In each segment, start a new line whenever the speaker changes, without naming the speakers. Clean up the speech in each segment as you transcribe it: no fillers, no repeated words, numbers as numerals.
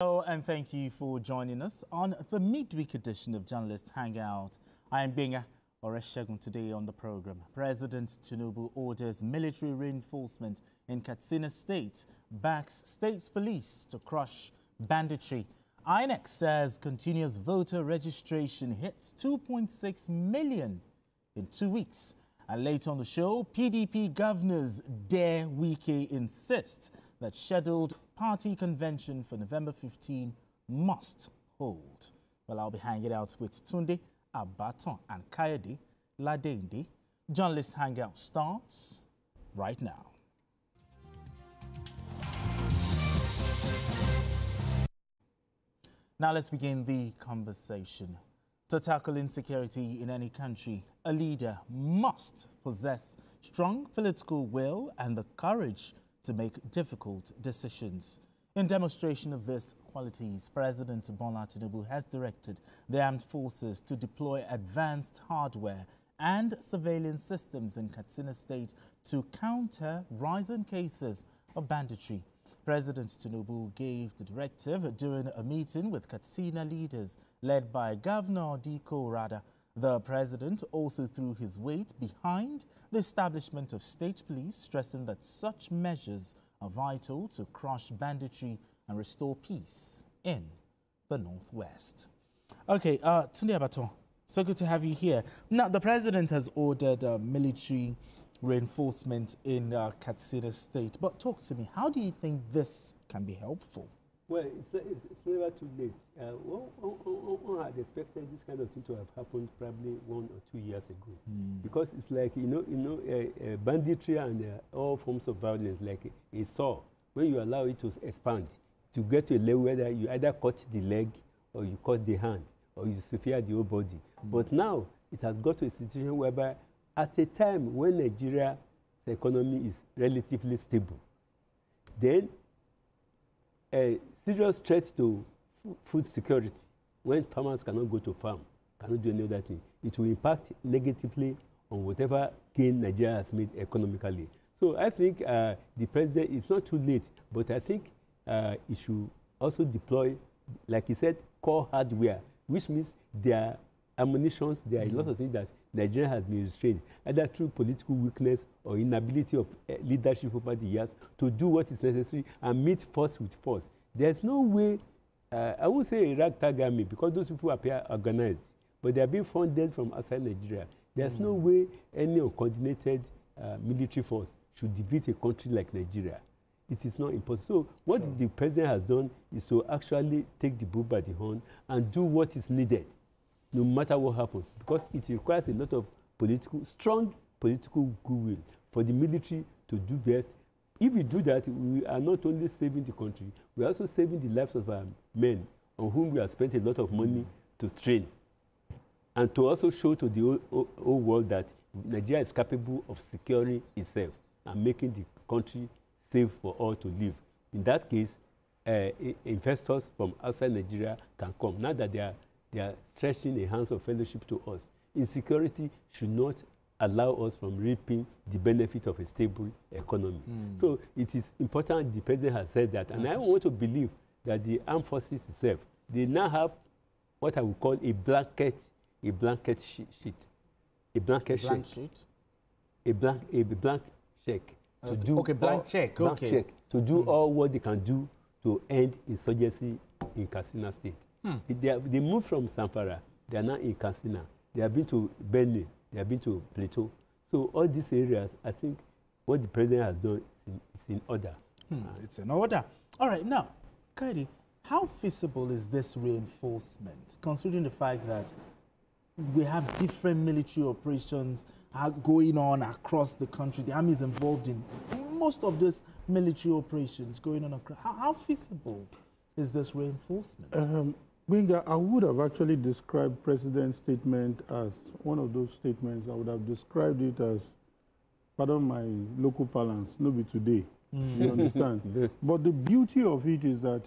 Hello and thank you for joining us on the midweek edition of Journalist Hangout. I am Benga Oreshegun. Today on the program, President Tinubu orders military reinforcement in Katsina State, backs state police to crush banditry. INEC says continuous voter registration hits 2.6 million in 2 weeks. And later on the show, PDP governors dare Wike insist that scheduled party convention for November 15 must hold. Well, I'll be hanging out with Tunde Abaton and Kayode Ladende. Journalist Hangout starts right now. Now let's begin the conversation. To tackle insecurity in any country, a leader must possess strong political will and the courage to make difficult decisions. In demonstration of these qualities, President Bola Tinubu has directed the armed forces to deploy advanced hardware and surveillance systems in Katsina State to counter rising cases of banditry. President Tinubu gave the directive during a meeting with Katsina leaders led by Governor Diko Rada. The president also threw his weight behind the establishment of state police, stressing that such measures are vital to crush banditry and restore peace in the Northwest. Okay, Tunde Abaton, so good to have you here. Now, the president has ordered military reinforcement in Katsina State. But talk to me, how do you think this can be helpful?
Well, it's never too late. One had expected this kind of thing to have happened probably 1 or 2 years ago, because it's like banditry and all forms of violence, like a saw. When you allow it to expand, to get to a level where you either cut the leg, or you cut the hand, or you severe the whole body. But now it has got to a situation whereby, at a time when Nigeria's economy is relatively stable, then a serious threat to food security, when farmers cannot go to farm, cannot do any other thing, it will impact negatively on whatever gain Nigeria has made economically. So I think the president, it's not too late, but I think he should also deploy, like he said, core hardware, which means there are ammunitions, there are a lot of things that Nigeria has been restrained, either through political weakness or inability of leadership over the years to do what is necessary and meet force with force. There's no way, I won't say a ragtag army, because those people appear organized, but they are being funded from outside Nigeria. There's no way any uncoordinated military force should defeat a country like Nigeria. It is not impossible. So what the president has done is to actually take the bull by the horn and do what is needed, no matter what happens, because it requires a lot of strong political goodwill for the military to do best. If we do that, we are not only saving the country, we are also saving the lives of our men on whom we have spent a lot of money to train, and to also show to the whole world that Nigeria is capable of securing itself and making the country safe for all to live. In that case, investors from outside Nigeria can come. Now that they are stretching the hands of fellowship to us. Insecurity should not allow us from reaping the benefit of a stable economy. So it is important, the president has said that, and I want to believe that the armed forces itself, they now have what I would call a blanket sheet. A blanket sheet? A blank check. To do
blank check.
To do all what they can do to end insurgency in Katsina State. They moved from Zamfara, they are now in Katsina. They have been to Benue, they have been to Plateau. So all these areas, I think what the president has done is in order.
It's in order. All right, now, Kayode, how feasible is this reinforcement, considering the fact that we have different military operations going on across the country? The army is involved in most of these military operations going on across. How feasible is this reinforcement?
Winga, I would have actually described President's statement as one of those statements. I would have described it as, pardon my local parlance, no be today. You understand? But the beauty of it is that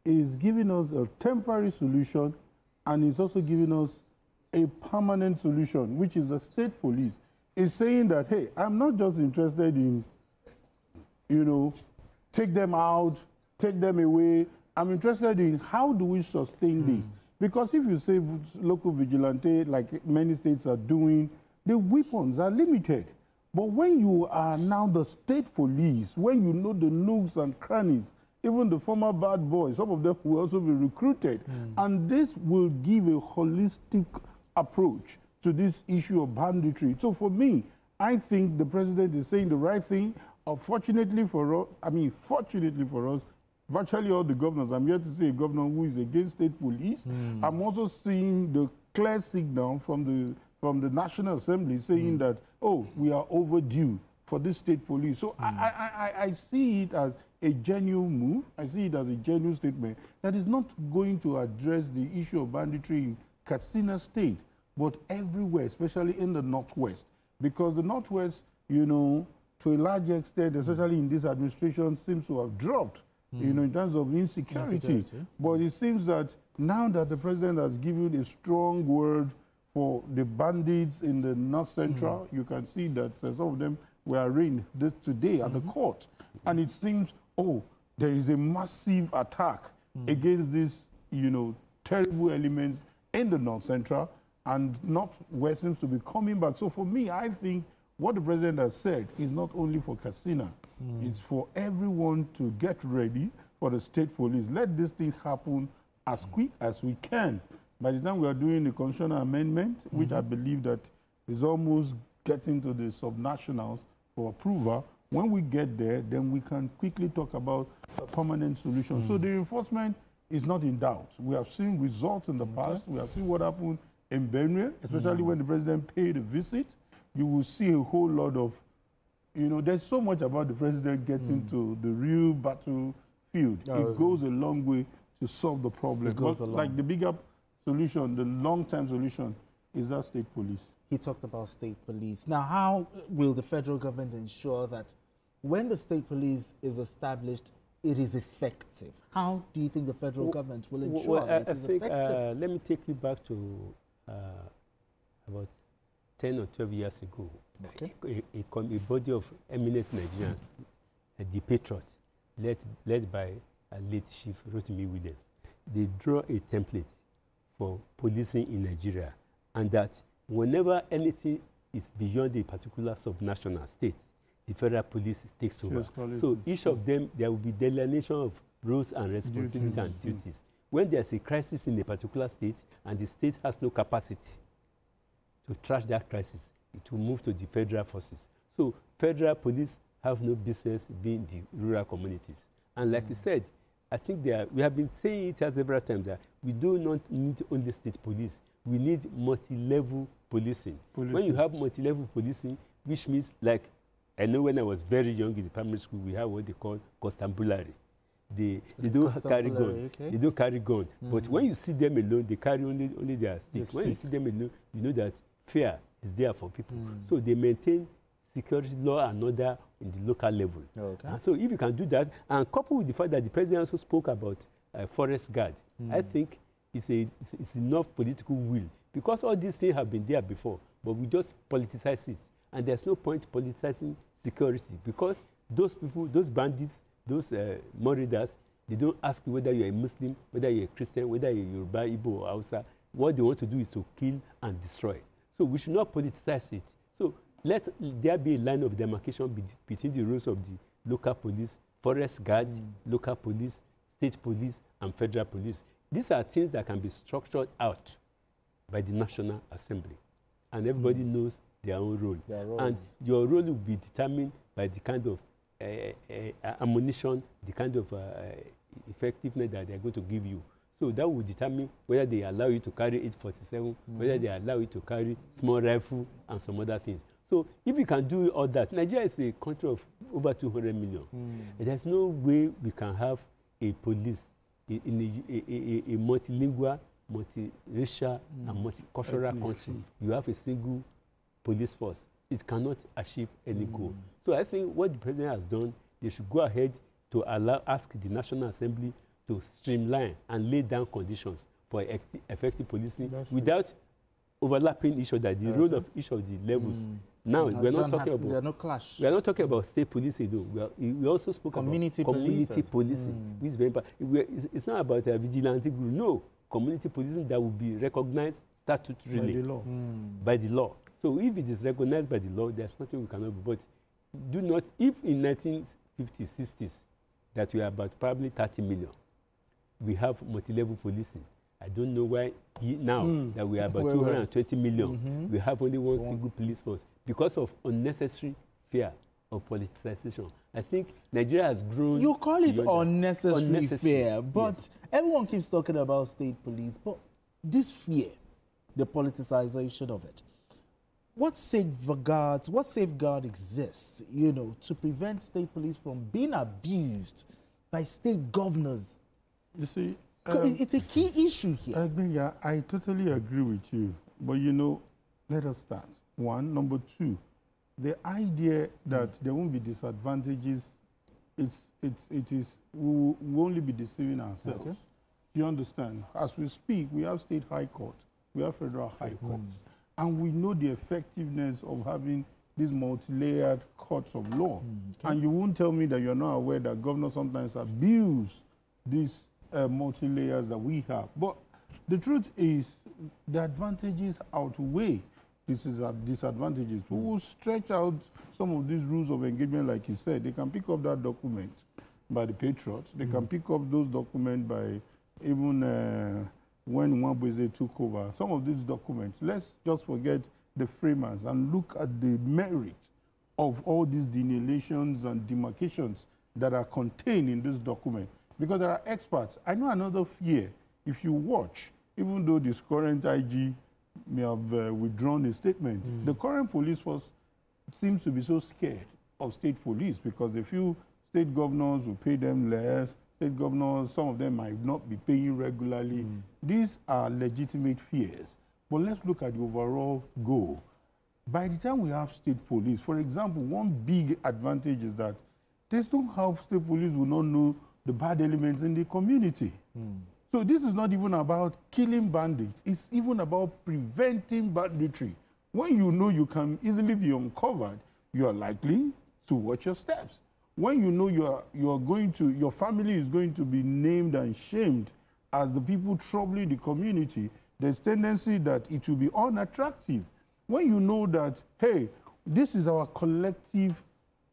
it's giving us a temporary solution, and it's also giving us a permanent solution, which is the state police. It's saying that, hey, I'm not just interested in, take them out, take them away, I'm interested in how do we sustain this? Because if you say local vigilante, like many states are doing, the weapons are limited. But when you are now the state police, when you know the nooks and crannies, even the former bad boys, some of them will also be recruited. And this will give a holistic approach to this issue of banditry. So for me, I think the president is saying the right thing. Fortunately for us, virtually all the governors, I'm here to see a governor who is against state police. I'm also seeing the clear signal from the National Assembly saying that, oh, we are overdue for this state police. So I see it as a genuine move. I see it as a genuine statement that is not going to address the issue of banditry in Katsina State, but everywhere, especially in the Northwest. Because the Northwest, you know, to a large extent, especially in this administration, seems to have dropped, you know, in terms of insecurity. But it seems that now that the president has given a strong word for the bandits in the North Central, you can see that some of them were arraigned today at the court. And it seems, oh, there is a massive attack against these, you know, terrible elements in the North Central, and Northwest seems to be coming back. So for me, I think what the president has said is not only for Katsina, it's for everyone to get ready for the state police. Let this thing happen as quick as we can. By the time we are doing the constitutional amendment, which I believe that is almost getting to the subnationals for approval, when we get there, then we can quickly talk about a permanent solution. So the enforcement is not in doubt. We have seen results in the past. We have seen what happened in Benue, especially when the president paid a visit. You will see a whole lot of, you know, there's so much about the president getting to the real battlefield. It goes a long way to solve the problem. But like the bigger solution, the long-term solution, is that state police.
He talked about state police. Now, how will the federal government ensure that when the state police is established, it is effective? How do you think the federal government will ensure that it is effective?
Let me take you back to about 10 or 12 years ago.
Okay.
A body of eminent Nigerians, the Patriots, led by late Chief Rotimi Williams, they draw a template for policing in Nigeria, and that whenever anything is beyond a particular subnational state, the federal police takes over. So each of them, there will be delineation of roles and responsibilities and duties. When there's a crisis in a particular state and the state has no capacity to trash that crisis, it will move to the federal forces. So federal police have no business being the rural communities. And like you said, I think we have been saying it several times that we do not need only state police. We need multi-level policing. When you have multi-level policing, which means, like, I know when I was very young in the primary school, we have what they call constabulary. They don't carry gun. Okay. They don't carry gun. But when you see them alone, they carry only their sticks. When you see them alone, you know that fear is there for people. So they maintain security, law, and order in the local level. Okay. So if you can do that, and coupled with the fact that the president also spoke about forest guard, I think it's enough political will, because all these things have been there before, but we just politicize it. And there's no point politicizing security, because those people, those bandits, those murderers, they don't ask you whether you're a Muslim, whether you're a Christian, whether you're Yoruba, Igbo, or Hausa. What they want to do is to kill and destroy. So we should not politicize it. So let there be a line of demarcation between the roles of the local police, forest guard, local police, state police, and federal police. These are things that can be structured out by the National Assembly. And everybody knows their own role. And your role will be determined by the kind of ammunition, the kind of effectiveness that they're going to give you. So that will determine whether they allow you to carry 847, whether they allow you to carry small rifle and some other things. So if you can do all that, Nigeria is a country of over 200 million. And there's no way we can have a police in a multilingual, multiracial, and multicultural country. You have a single police force. It cannot achieve any goal. So I think what the president has done, they should go ahead to ask the National Assembly to streamline and lay down conditions for effective policing without overlapping each other. The role of each of the levels Now, we're not talking about...
There are no clash.
We are not talking about state policing, though. We also spoke about community policing, which is very important. It's not about a vigilante group. No, community policing that will be recognized statutorily.
By the law.
By the law. So if it is recognized by the law, there's nothing we cannot do. But do not, if in 1950s, 60s, that we are about probably 30 million, we have multi-level policing. I don't know why now that we are about 220 million, we have only one single police force because of unnecessary fear of politicization. I think Nigeria has grown.
You call it unnecessary fear, but everyone keeps talking about state police. But this fear, the politicization of it, what safeguard exists, you know, to prevent state police from being abused by state governors?
You see,
it's a key issue here.
I totally agree with you. But, you know, let us start. One. Number two, the idea that there won't be disadvantages, it is, we will only be deceiving ourselves. Okay. You understand? As we speak, we have state high court, we have federal high court, and we know the effectiveness of having these multi-layered courts of law. Okay. And you won't tell me that you're not aware that governors sometimes abuse these multi-layers that we have. But the truth is, the advantages outweigh disadvantages. We will stretch out some of these rules of engagement, like you said. They can pick up that document by the Patriots. They can pick up those documents by even when Nwabweze took over. Some of these documents, let's just forget the framers and look at the merit of all these delineations and demarcations that are contained in this document. Because there are experts. I know another fear. If you watch, even though this current IG may have withdrawn a statement, the current police force seems to be so scared of state police because they feel state governors will pay them less. State governors, some of them might not be paying regularly. These are legitimate fears. But let's look at the overall goal. By the time we have state police, for example, one big advantage is that there's no how state police will not know the bad elements in the community. So this is not even about killing bandits. It's even about preventing banditry. When you know you can easily be uncovered, you are likely to watch your steps. When you know your family is going to be named and shamed as the people troubling the community, there's tendency that it will be unattractive. When you know that, hey, this is our collective,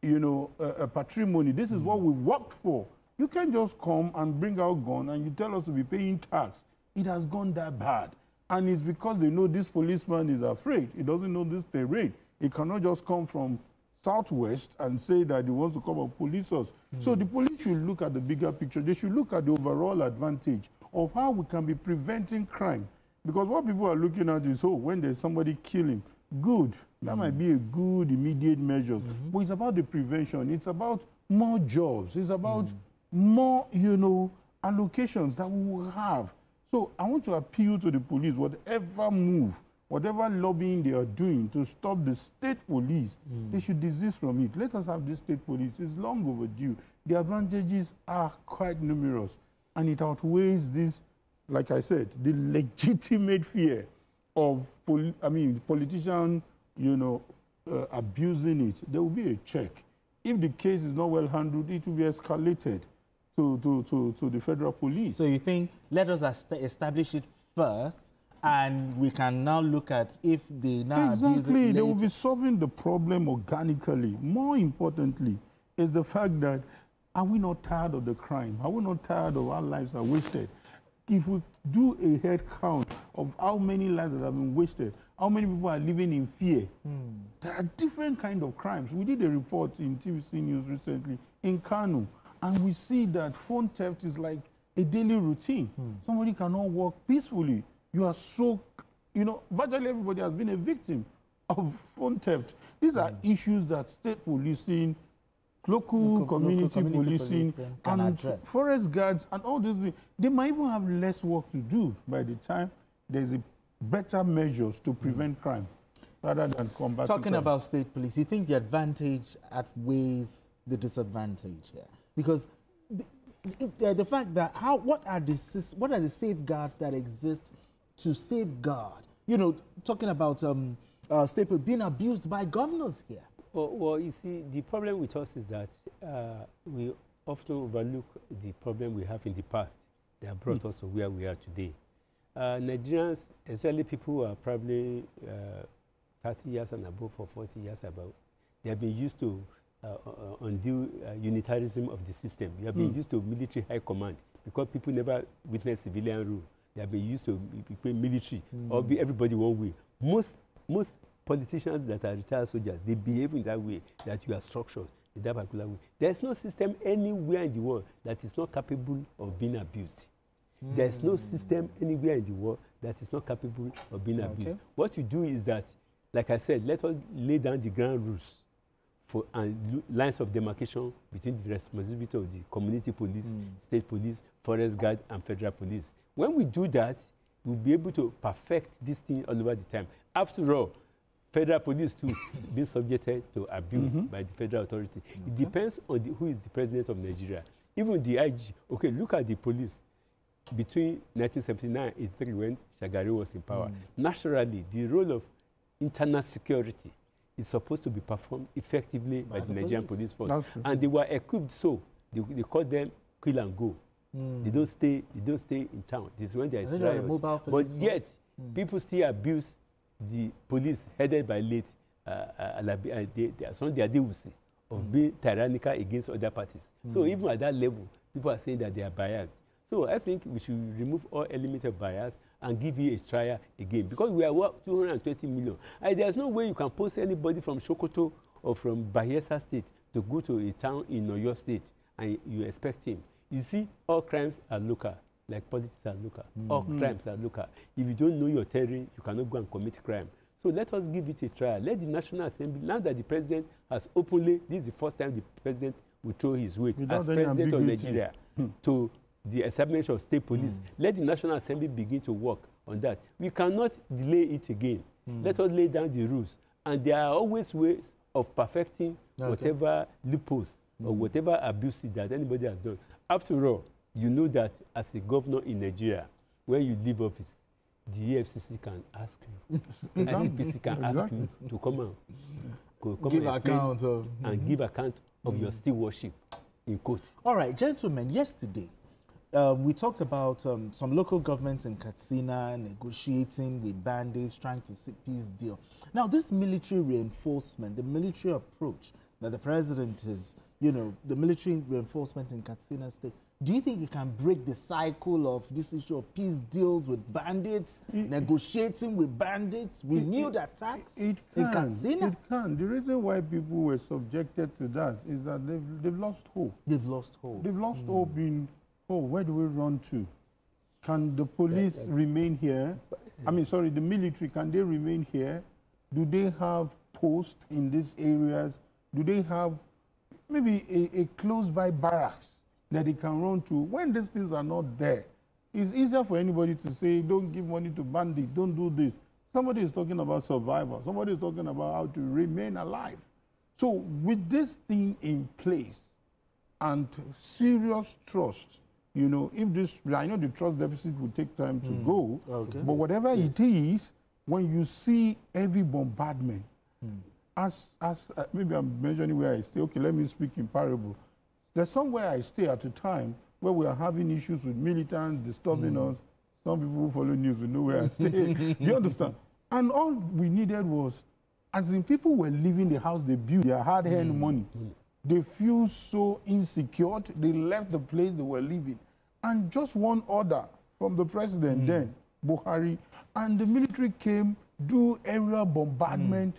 you know, patrimony, this is what we worked for, you can't just come and bring out gun and you tell us to be paying tax. It has gone that bad. And it's because they know this policeman is afraid. He doesn't know this terrain. He cannot just come from Southwest and say that he wants to come and police us. So the police should look at the bigger picture. They should look at the overall advantage of how we can be preventing crime. Because what people are looking at is, oh, when there's somebody killing, good. That might be a good immediate measure. But it's about the prevention. It's about more jobs. It's about more, you know, allocations that we will have. So I want to appeal to the police, whatever move, whatever lobbying they are doing to stop the state police, they should desist from it. Let us have this state police. It's long overdue. The advantages are quite numerous. And it outweighs this, like I said, the legitimate fear of, politicians, you know, abusing it. There will be a check. If the case is not well handled, it will be escalated to the federal police.
So you think, let us establish it first, and we can now look at if they now abuse it later.
Exactly. They will be solving the problem organically. More importantly is the fact that, are we not tired of the crime? Are we not tired of our lives are wasted? If we do a head count of how many lives that have been wasted, how many people are living in fear, there are different kinds of crimes. We did a report in TVC News recently in Kano, and we see that phone theft is like a daily routine. Somebody cannot walk peacefully. You are so, you know, virtually everybody has been a victim of phone theft. These are issues that state policing, local community policing
can
and
address.
Forest guards and all these things, they might even have less work to do by the time there's a better measures to prevent crime rather than combat.
Talking about state police, you think the advantage outweighs the disadvantage here? Because the fact that what are the safeguards that exist to safeguard? You know, talking about Staple, being abused by governors here?
Well, you see, the problem with us is that we often overlook the problem we have in the past that brought us to where we are today. Nigerians, especially people who are probably 30 years and above or 40 years above, they have been used to undue unitarism of the system. They have been used to military high command because people never witnessed civilian rule. They have been used to military or be everybody one way. Most politicians that are retired soldiers, they behave in that way, that you are structured in that particular way. There's no system anywhere in the world that is not capable of being abused. There's no system anywhere in the world that is not capable of being abused. What you do is that, like I said, let us lay down the ground rules for and lines of demarcation between the responsibility of the community police, state police, forest guard, and federal police. When we do that, we'll be able to perfect this thing all over the time. After all, federal police too being subjected to abuse by the federal authority. It depends on who is the president of Nigeria. Even the IG. Okay, look at the police. Between 1979 and 1983, when Shagari was in power, naturally, the role of internal security is supposed to be performed effectively by the Nigerian police force. And they were equipped so. They call them kill and go. They don't stay in town. This is when there is riot. But yet, people still abuse the police headed by late Sunday Adewusi of being tyrannical against other parties. So even at that level, people are saying that they are biased. So I think we should remove all elements of bias and give you a trial again, because we are 220 million. And there's no way you can post anybody from Sokoto or from Bayelsa State to go to a town in Oyo State and you expect him. You see, all crimes are local, like politics are local. All crimes are local. If you don't know your terrain, you cannot go and commit crime. So let us give it a trial. Let the National Assembly, now that the president has openly, this is the first time the president will throw his weight as president of Nigeria to the establishment of state police. Let the National Assembly begin to work on that. We cannot delay it again. Let us lay down the rules. And there are always ways of perfecting whatever loopholes or whatever abuses that anybody has done. After all, you know that as a governor in Nigeria, where you leave office, the EFCC can ask you, ICPC can ask you to come and
give account of
and give account of your stewardship in court.
All right, gentlemen, yesterday, we talked about some local governments in Katsina negotiating with bandits, trying to seek peace deal. Now, this military reinforcement, the military approach that the president is, the military reinforcement in Katsina State, do you think it can break the cycle of this issue of peace deals with bandits, negotiating with bandits, renewed attacks in Katsina?
It can. The reason why people were subjected to that is that they've lost hope.
They've lost hope.
They've lost hope in, where do we run to? Can the police remain here? I mean, sorry, the military, can they remain here? Do they have posts in these areas? Do they have maybe a close-by barracks that they can run to? When these things are not there, it's easier for anybody to say, don't give money to bandits, don't do this. Somebody is talking about survival. Somebody is talking about how to remain alive. So with this thing in place and serious trust, if this, I know the trust deficit will take time to go, but whatever it is, when you see heavy bombardment, as maybe I'm mentioning where I stay, okay, let me speak in parable. There's somewhere I stay at a time where we are having issues with militants disturbing us. Some people who follow news will know where I stay. Do you understand? And all we needed was, as in people were leaving the house they built, their hard-earned money. They feel so insecure, they left the place they were living. And just one order from the president then, Buhari, and the military came, do aerial bombardment.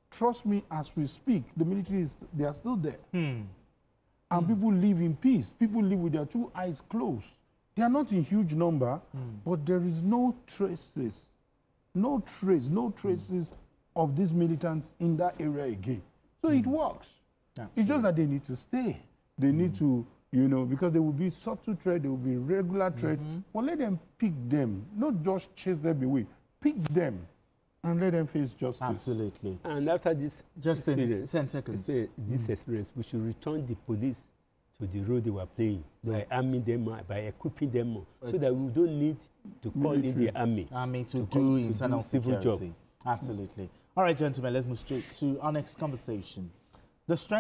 Trust me, as we speak, the military they are still there. And people live in peace. People live with their two eyes closed. They are not in huge number, but there is no traces, no traces of these militants in that area again. So it works. Absolutely. It's just that they need to stay. They need to, because there will be subtle threat, there will be regular threat. But let them pick them, not just chase them away. Pick them and let them face justice.
Absolutely.
And after this experience,
10 seconds.
This experience, we should return the police to the role they were playing by arming them, by equipping them more, so that we don't need to call in the army
to do internal
civil
security.
job.
Absolutely. All right, gentlemen, let's move straight to our next conversation. The strength